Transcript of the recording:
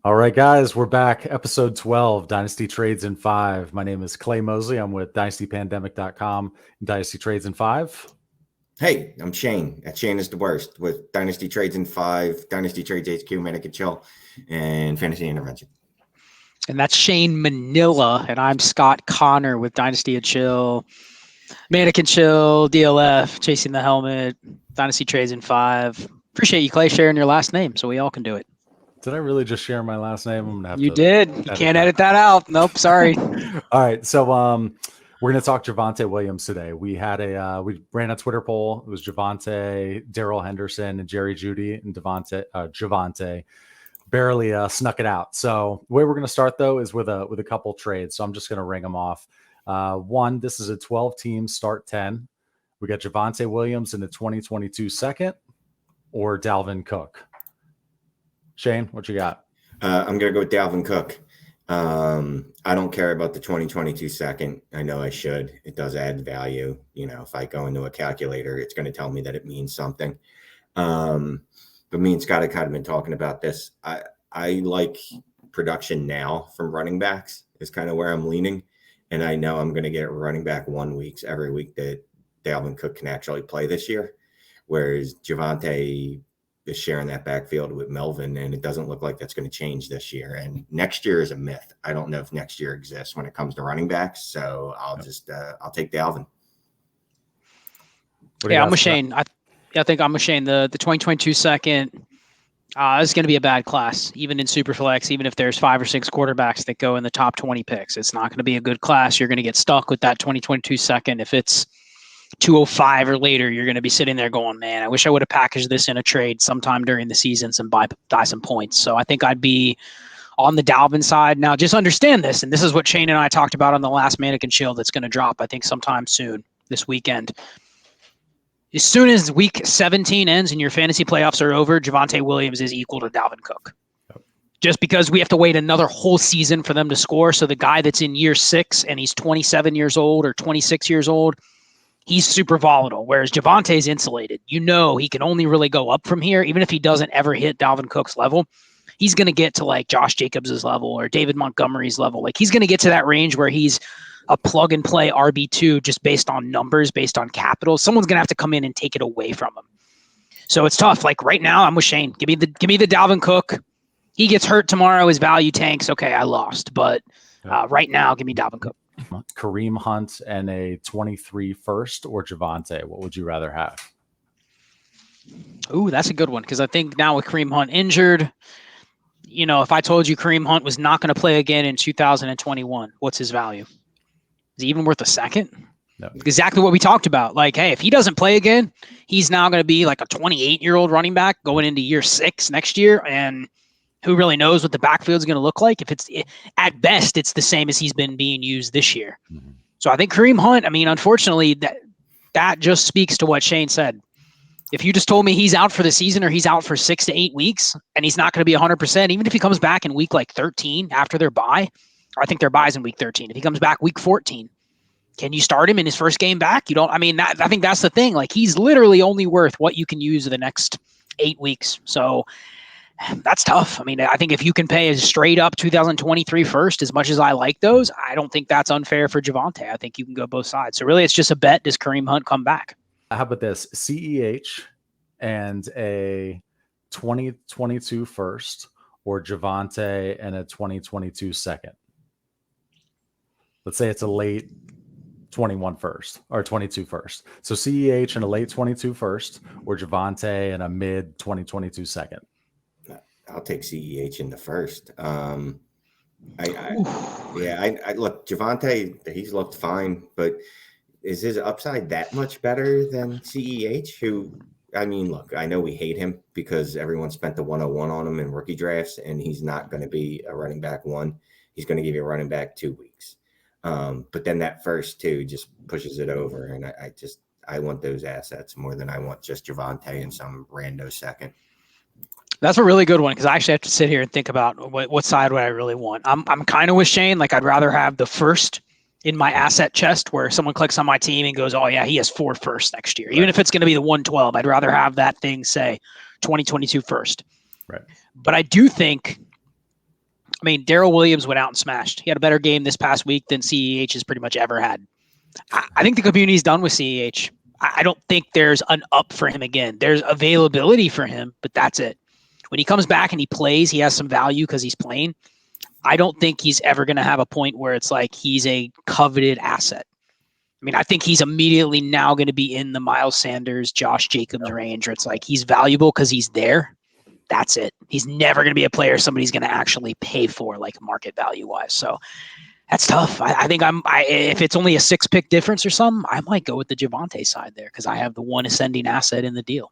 All right, guys, we're back. Episode 12, Dynasty Trades in 5. My name is Clay Mosley. I'm with DynastyPandemic.com and Dynasty Trades in 5. Hey, I'm Shane. Shane is the worst with Dynasty Trades in 5, Dynasty Trades HQ, Dynasty and Chill, and Fantasy Intervention. And that's Shane Manila, and I'm Scott Connor with Dynasty and Chill, Mannequin Chill, DLF, Chasing the Helmet, Dynasty Trades in 5. Appreciate you, Clay, sharing your last name so we all can do it. Did I really just share my last name? I'm gonna have you did. You can't edit that out. Nope, sorry. All right, so we're gonna talk Javonte Williams today. We had we ran a Twitter poll. It was Javonte, Daryl Henderson, and Jerry Judy, and Javonte barely snuck it out. So the way we're gonna start though is with a couple trades. So I'm just gonna ring them off. One, this is a 12-team start 10. We got Javonte Williams in the 2022 second, or Dalvin Cook. Shane, what you got? I'm going to go with Dalvin Cook. I don't care about the 2022 second. I know I should. It does add value. You know, if I go into a calculator, it's going to tell me that it means something. But me and Scott have kind of been talking about this. I like production now from running backs is kind of where I'm leaning. And I know I'm going to get running back 1 week every week that Dalvin Cook can actually play this year. Whereas Javonte is sharing that backfield with Melvin, and it doesn't look like that's going to change this year. And next year is a myth. I don't know if next year exists when it comes to running backs. So I'll just I'll take Dalvin. Yeah, I'm with Shane. I think I'm with Shane. The 2022 second is going to be a bad class, even in Superflex. Even if there's 5 or 6 quarterbacks that go in the top 20 picks, it's not going to be a good class. You're going to get stuck with that 2022 second. If it's 205 or later, you're going to be sitting there going, man, I wish I would have packaged this in a trade sometime during the season and buy some points. So I think I'd be on the Dalvin side. Now, just understand this, and this is what Shane and I talked about on the last Mannequin Chill that's going to drop, I think, sometime soon this weekend. As soon as week 17 ends and your fantasy playoffs are over, Javonte Williams is equal to Dalvin Cook. Just because we have to wait another whole season for them to score. So the guy that's in year 6 and he's 27 years old or 26 years old, he's super volatile, whereas Javonte's insulated. You know he can only really go up from here. Even if he doesn't ever hit Dalvin Cook's level, he's going to get to like Josh Jacobs' level or David Montgomery's level. Like he's going to get to that range where he's a plug-and-play RB2 just based on numbers, based on capital. Someone's going to have to come in and take it away from him. So it's tough. Like right now, I'm with Shane. Give me the Dalvin Cook. He gets hurt tomorrow. His value tanks. Okay, I lost. But right now, give me Dalvin Cook. Kareem Hunt and a 23 first, or Javonte? What would you rather have? Ooh, that's a good one, because I think now with Kareem Hunt injured, you know, if I told you Kareem Hunt was not going to play again in 2021, what's his value? Is he even worth a second? No. Exactly what we talked about. Like, hey, if he doesn't play again, he's now going to be like a 28-year-old running back going into year 6 next year, and who really knows what the backfield is going to look like? If it's at best, it's the same as he's been being used this year. Mm-hmm. So I think Kareem Hunt, I mean, unfortunately, that just speaks to what Shane said. If you just told me he's out for the season or he's out for 6 to 8 weeks and he's not going to be 100%, even if he comes back in week like 13 after their bye, or I think their bye's in week 13. If he comes back week 14, can you start him in his first game back? You don't. I mean, I think that's the thing. Like he's literally only worth what you can use in the next 8 weeks. So that's tough. I mean, I think if you can pay a straight up 2023 first, as much as I like those, I don't think that's unfair for Javonte. I think you can go both sides. So really, it's just a bet. Does Kareem Hunt come back? How about this? CEH and a 2022 first, or Javonte and a 2022 second. Let's say it's a late 21 first or 22 first. So CEH and a late 22 first, or Javonte and a mid 2022 second. I'll take CEH in the first. I look, Javonte, he's looked fine, but is his upside that much better than CEH? Who, I mean, look, I know we hate him because everyone spent the 101 on him in rookie drafts, and he's not going to be a running back 1. He's going to give you a running back 2 weeks. But then that first 2 just pushes it over, and I want those assets more than I want just Javonte and some rando second. That's a really good one, because I actually have to sit here and think about what side would I really want. I'm kind of with Shane. Like I'd rather have the first in my asset chest where someone clicks on my team and goes, oh yeah, he has 4 firsts next year. Right. Even if it's going to be the 112, I'd rather have that thing say 2022 first. Right. But I do think I mean, Darrell Williams went out and smashed. He had a better game this past week than CEH has pretty much ever had. I think the community's done with CEH. I don't think there's an up for him again. There's availability for him, but that's it. When he comes back and he plays, he has some value because he's playing. I don't think he's ever going to have a point where it's like he's a coveted asset. I mean, I think he's immediately now going to be in the Miles Sanders, Josh Jacobs range where it's like he's valuable because he's there. That's it. He's never going to be a player somebody's going to actually pay for, like market value wise. So that's tough. I think if it's only a 6-pick difference or something, I might go with the Javonte side there because I have the one ascending asset in the deal.